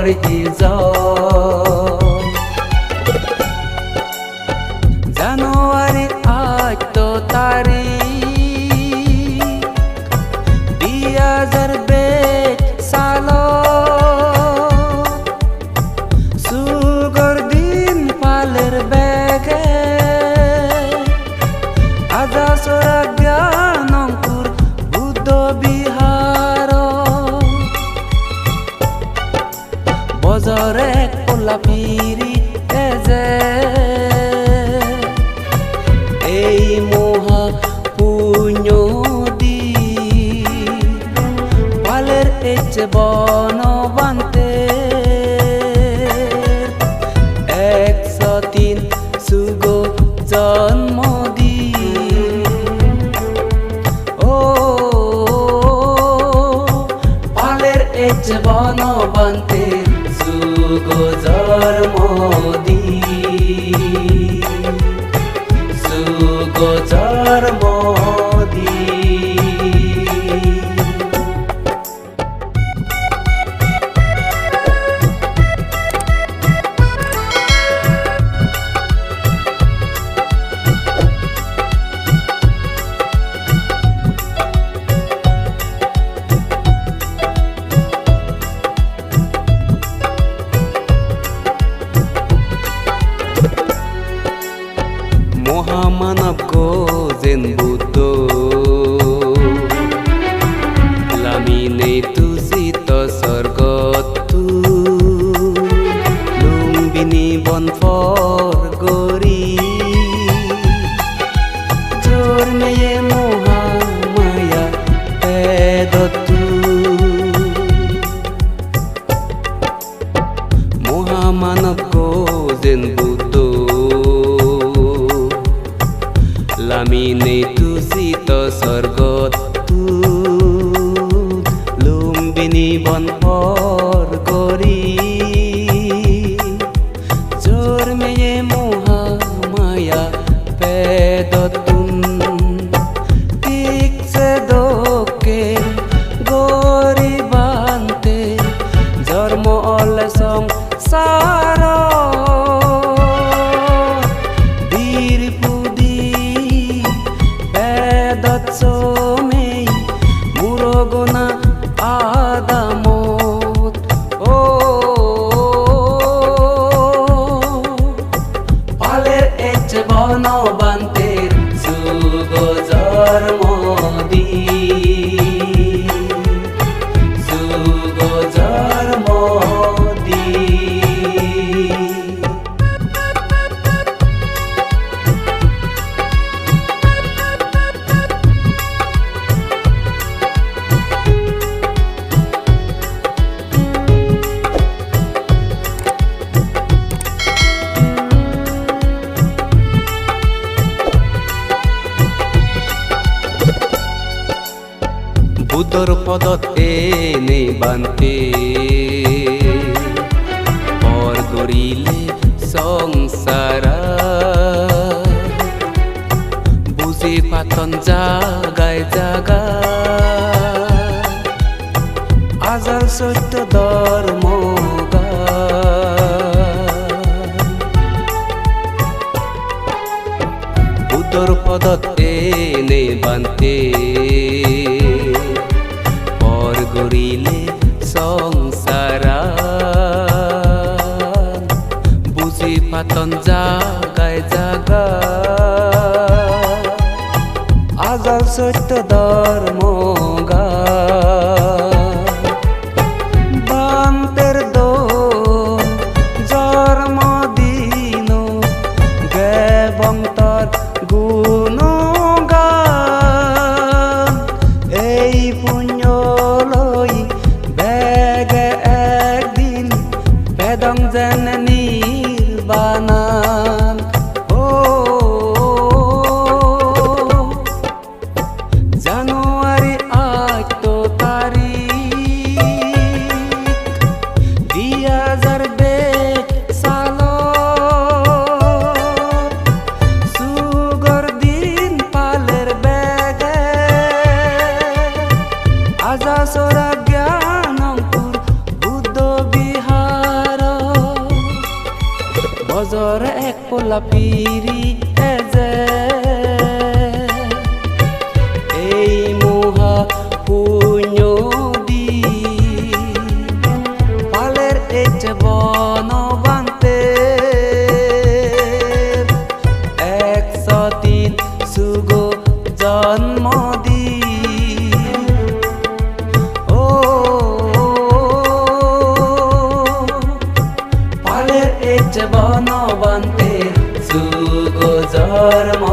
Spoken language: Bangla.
মোর ইজ্জত জানুয়ারি 8 তারিখ 2020 সাল সুগর দিন পালের বেগে আজা সোরা জ্ঞানপুর বুদ্ধ বিহার বজরে কোলা পিরি এজে এই মহা পুণ্য দি পালের এচ বন বান্তে 103 শুভ জন্ম দি ও পালের এচ বন বান্তে শুভ জন্ম দি জন্ম দি মহামানব গো যেন বুদ্ধ লামিনে তুজিত স্বর্গতু লুম্বিনী বনফর গরি জোর মেয়ে মহামায়া পেদতু মহামানব গো যেন বুদ্ধ লামিনে তুজিত স্বর্গতু লুম্বিনী বনফর গরি জোর মেয়ে মহামায়া পেদতুন ঠিকছে দোকে গরি বান্তে জন্ম অলে সংসার মুরগনা আদামত ও পালের এচ বন বান্তের শুভ জন্ম দি শুভ জন্ম দি বুদ্ধর পদত এনে বান্তে পর গরিলে সংসারা বুঝে পাতন জাগায় জাগা আজাল সত্য ধর্ম বুদ্ধর পদত এনে বান্তে গরিলে সংসারা বুঝি পাতন জাগায় জাগা আজাল সত্য ধর্ম গা বান্তের দো জন্ম দিন গেবং তর গুণ এই পুণ্য বেগে একদিন বেদং যেন নির্বাণা বছর এক পোলা পিরি এজে এই মহা পুণ্য দি পালের এই যে বনবান্তে 103 সুগো জন্মদিন ও পালের এই যে বনবান্তে সুগো জন্ম